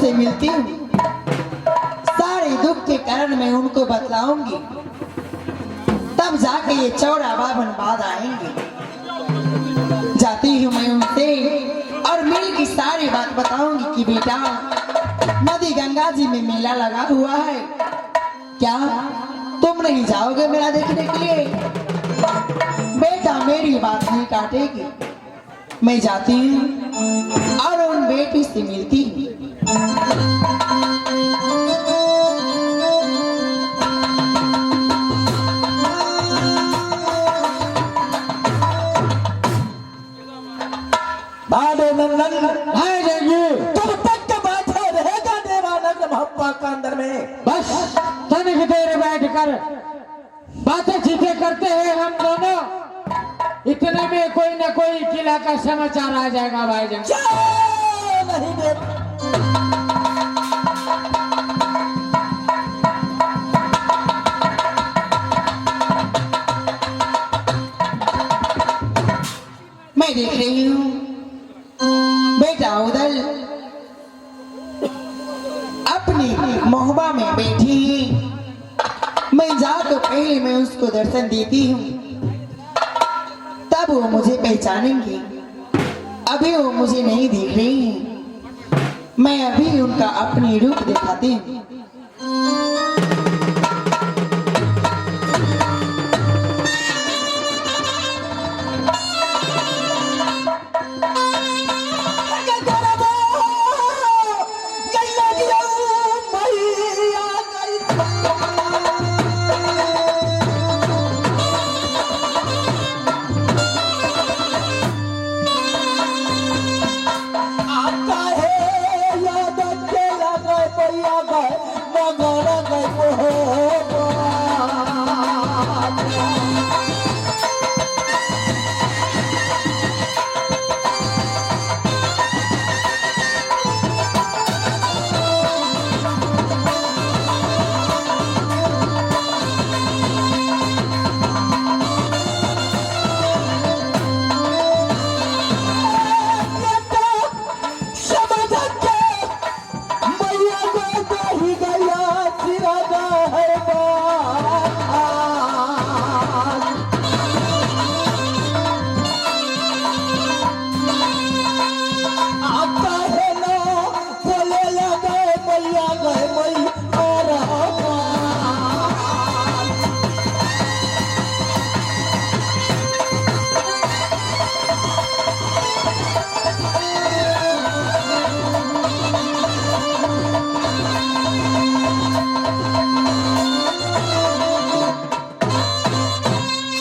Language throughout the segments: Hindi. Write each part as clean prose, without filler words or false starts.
से मिलती हूँ, सारे दुख के कारण मैं उनको बतलाऊंगी, तब जाके ये चौड़ा बाभन बाद आएंगे। जाती हूँ मैं उनसे और मिल की सारी बात बताऊंगी कि बेटा नदी गंगा जी में मेला लगा हुआ है, क्या तुम नहीं जाओगे मेला देखने के लिए? बेटा मेरी बात नहीं काटेगी। मैं जाती हूँ और उन बेटी से मिलती हूँ। कब तक बैठे रहेगा देवानंद महप्पा का अंदर में? बस तनिक देर बैठ कर बातें चीतें करते हैं हम दोनों, इतने में कोई न कोई किला का समाचार आ जाएगा भाईजान। नहीं दे मैं देख रही हूँ बेटा उधर अपनी मोहबा में बैठी है। मैं जाकर पहले मैं उसको दर्शन देती हूँ, तब वो मुझे पहचानेंगी। अभी वो मुझे नहीं देख रही हैं, मैं अभी उनका अपनी रूप दिखाती हूँ।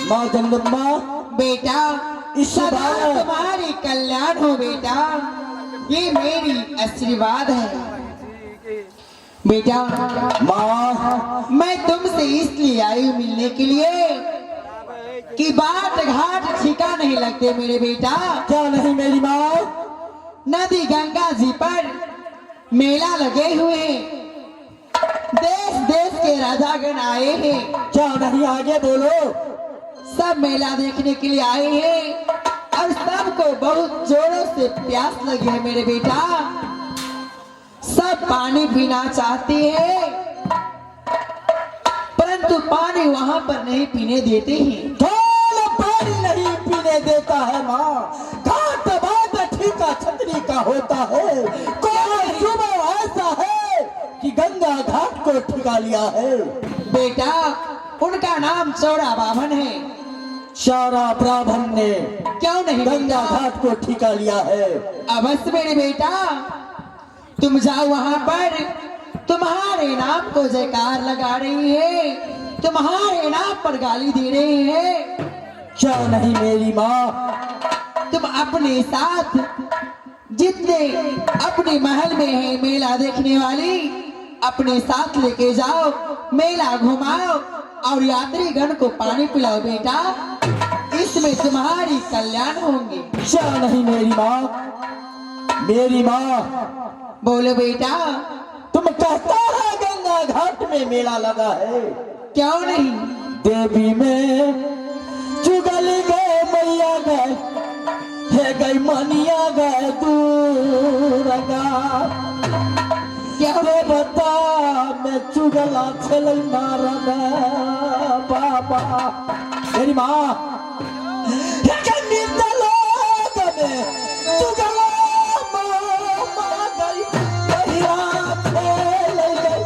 माँ जगदम्बा, बेटा सदा तुम्हारी कल्याण हो बेटा, ये मेरी आशीर्वाद है। बेटा माँ मैं तुमसे इसलिए आई हूँ मिलने के लिए कि बाट घाट ठिका नहीं लगते मेरे बेटा। क्या नहीं मेरी माँ? नदी गंगा जी पर मेला लगे हुए हैं, देश देश के राजागण आए हैं। क्या नहीं आगे बोलो। सब मेला देखने के लिए आए हैं और सबको बहुत जोरों से प्यास लगी है मेरे बेटा। सब पानी पीना चाहते हैं, परंतु पानी वहां पर नहीं पीने देते हैं। थोड़ा पानी नहीं पीने देता है माँ। घाट बात ठीका छतरी का होता है। कोई सुबह ऐसा है कि गंगा घाट को ठिका लिया है। बेटा उनका नाम चौड़ा बाभन है। चारा ब्राह्मण ने क्यों नहीं गंगा घाट को ठिका लिया है। अवश्य मेरे बेटा, तुम जाओ वहां पर, तुम्हारे नाम को जयकार लगा रही है, तुम्हारे नाम पर गाली दे रहे हैं। क्या नहीं मेरी माँ? तुम अपने साथ जितने अपने महल में है मेला देखने वाली, अपने साथ लेके जाओ, मेला घुमाओ और यात्री गण को पानी पिलाओ बेटा, इसमें तुम्हारी कल्याण होंगे। क्या नहीं मेरी माँ? मेरी माँ बोलो बेटा। तुम कहता है गंगा घाट में मेला लगा है, क्यों नहीं? देवी में चुगल गए मैया गए है गई मनिया गए दूर देवता में चुगला छल नारद बाबा मेरी माँ लोग में चुगला माँ गई कहिया खेल गई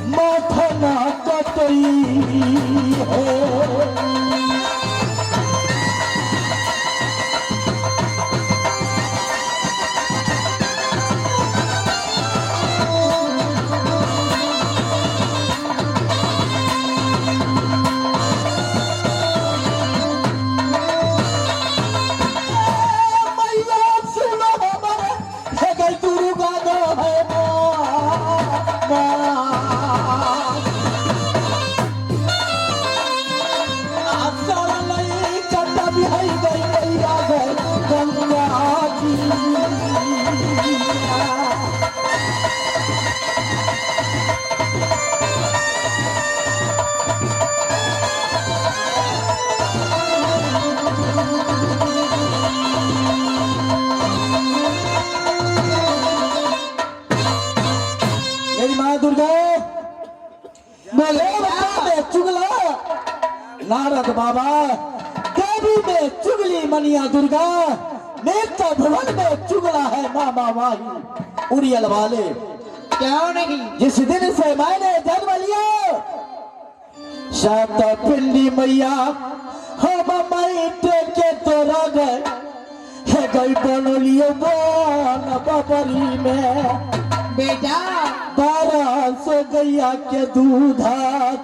माथना कटई है मैया सुनो हमारे है गई दुर्गा दो है मेरी माँ दुर्गा में चुगला नारद बाबा देवी में चुगली मनिया दुर्गा नेता भवन में चुगला है माँ माही उड़ियल वाले क्यों नहीं? जिस दिन से मैंने जन्म लिया सात पिंडी मैया हम मैटे के तोरा गए है गई बनलियो बन बबरी में बेटा 1200 गैया के दूधा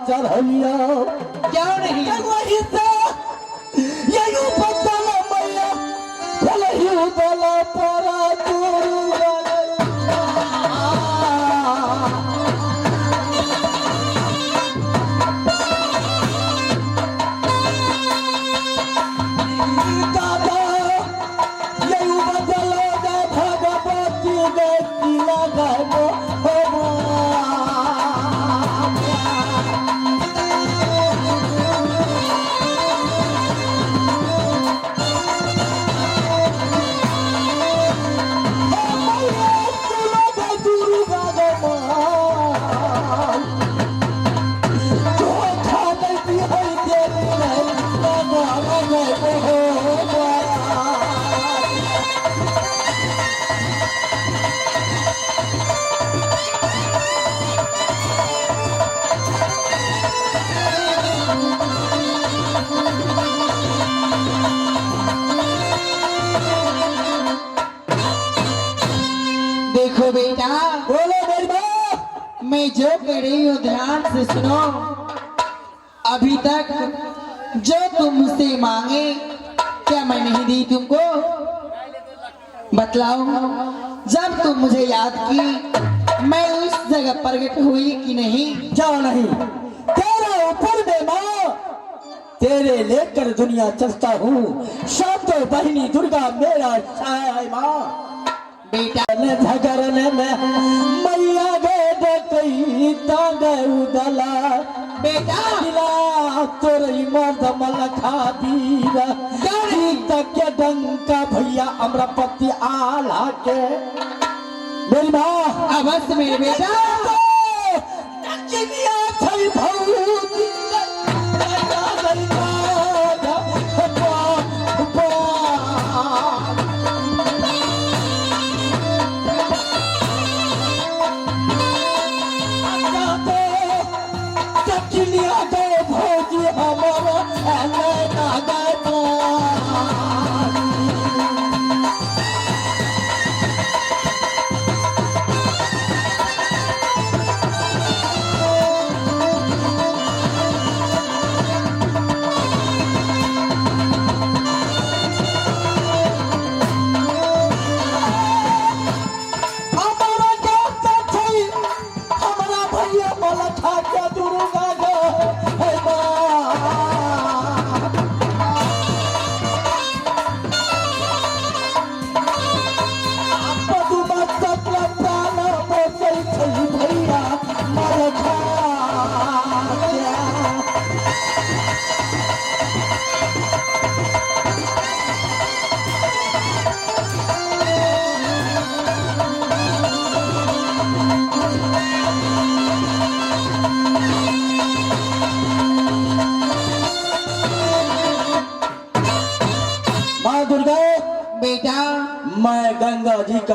चढ़लियो क्यों नहीं? वही से यही बदल मैया भले दल पर दुर्गा दादा यही बदल भगवती बेटी लगाबो देखो बेटा, बोलो मेरी माँ। मैं जो कह रही हूँ ध्यान से सुनो। अभी तक जो तुम मुझसे मांगे क्या मैं नहीं दी तुमको? बतलाओ, जब तुम मुझे याद की मैं उस जगह प्रकट हुई कि नहीं? जाओ नहीं, तेरा ऊपर में माँ, तेरे लेकर दुनिया चलता हूँ। शांतो बहिनी दुर्गा मेरा छाया है माँ। बेटा ने झगड़ने में मैया गे कई तांगे उदला बेटा दिला तोरई मर्द मलखा दीरा तक के डंका भैया अमरपति आला के मेरी माँ अवश्य मेरे बेटा। तकिया थई भौजी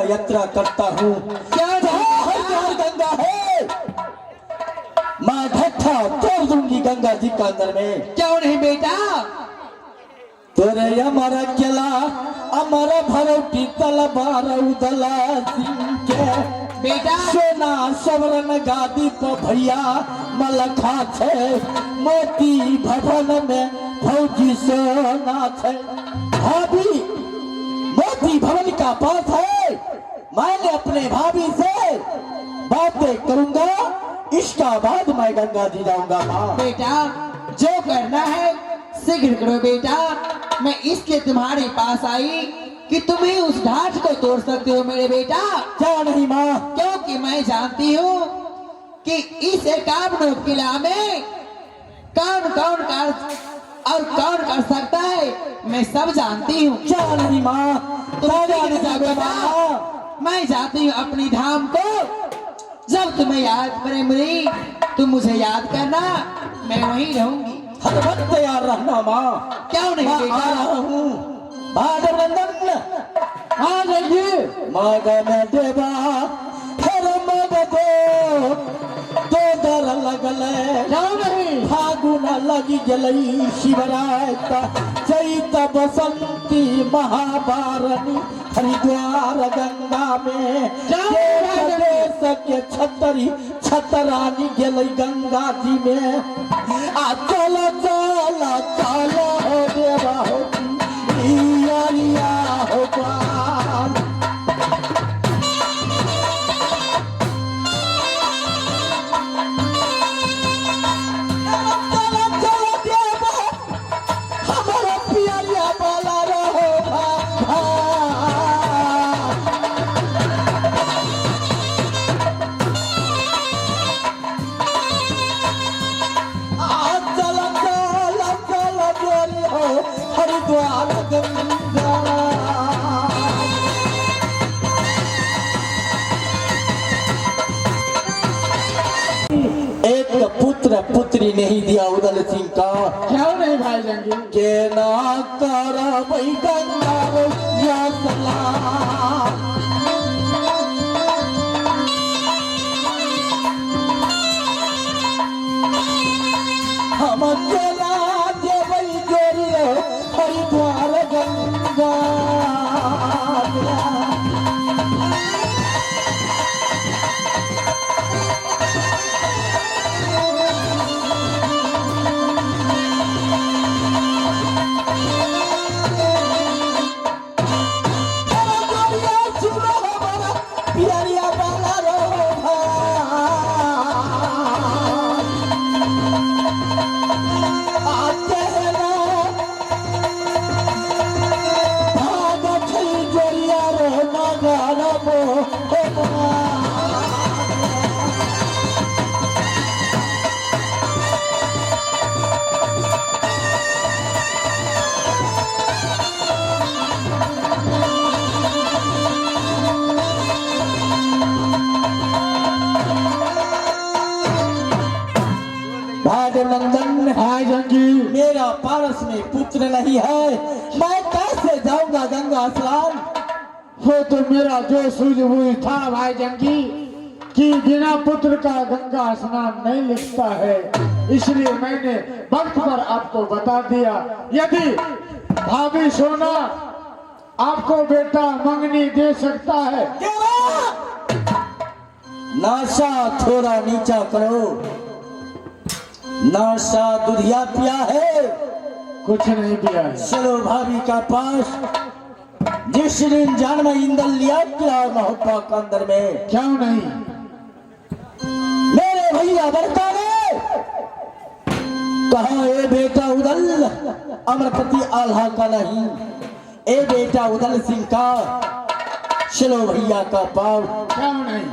यात्रा करता हूँ। क्या जहाँ हरिद्वार गंगा है, मैं ढट्ठा तोड़ दूंगी गंगा जी के अंदर में। क्यों नहीं बेटा? तोरे अमर केला अमर भरौटी तलवार उदला सिंह के बेटा सोना सवरन गादी पर भैया मलखा छे, मोती भवन में फौजी सोना छे। भाभी मोती भवन का पास है, मैंने अपने भाभी से बातें करूंगा, इसका बाद मैं गंगा जी जाऊंगा। माँ बेटा जो करना है शीघ्र करो बेटा। मैं इसलिए तुम्हारे पास आई कि तुम्हें उस ढाठ को तोड़ सकते हो मेरे बेटा। क्या नहीं माँ? क्योंकि मैं जानती हूँ कि इस एकावनो किला में कौन कौन कर और कौन कर सकता है, मैं सब जानती हूँ। क्या नहीं माँ? तुम क्या शीघ्र नहीं जाओ बेटा। माँ? मैं जाती हूँ अपनी धाम को। जब तुम्हें याद पड़े मुझे, तुम मुझे याद करना, मैं वहीं रहूंगी। हर वक्त तैयार रहना माँ। क्यों नहीं मैं आ बेटा? रहा हूँ। भागव नंदन हाँ जाइए। माग में देवा हर मग दो दर लगल क्यों नहीं? फागुन लगी गलई शिवरात चैत बसंती महाबारनी हरिद्वार गंगा में देश के छतरी छतरानी गलई गंगा जी में। आ चल चल चल हो देवा हो इया हो पार। हरिद्वार गंगा एक पुत्र पुत्री नहीं दिया उदल सिंह का। क्यों नहीं भाई जंगी? के ना कर गंगा या सलाम। हम चला देवई जोरी हरिद्वार गंगा। नंदन हाँ जंगी। मेरा पारस में पुत्र नहीं है, मैं कैसे जाऊंगा गंगा स्नान? वो तो मेरा जो सूझबूझ था भाई जंगी कि बिना पुत्र का गंगा स्नान नहीं लिखता है, इसलिए मैंने वक्त पर आपको बता दिया। यदि भाभी सोना आपको बेटा मंगनी दे सकता है। नाशा थोड़ा नीचा करो, नाशा दुधिया पिया है, कुछ नहीं पिया है। चलो भाभी का पास। जिस दिन जान में इंदल लिया क्या महोत्सव के अंदर में। क्यों नहीं? मेरे भैया बड़का ने कहा ए बेटा उदल अमरपति आल्हा का नहीं, ए बेटा उदल सिंह का। चलो भैया का पाव। क्यों नहीं?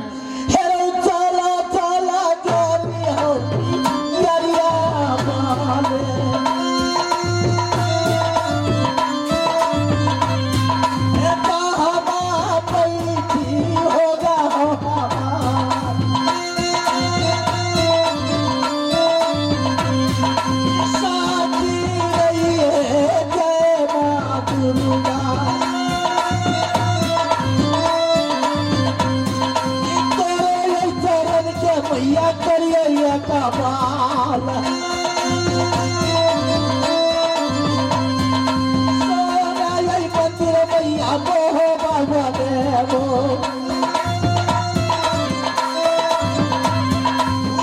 हेरो चला चला जोरी होती दरिया माले। ए कहाँ पैठी होगा साथी रही है जय माँ दुर्गा। मैया करिए कमाल सोना यही मंदिर मैया को हो बाबा देवो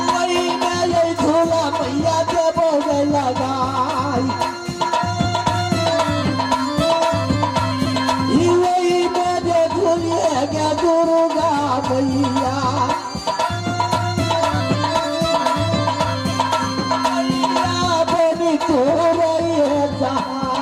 वही में यही झूला मैया देवो गई लगाई वही में जो झूलिए गया दुर्गा मैया तो रही है जहाँ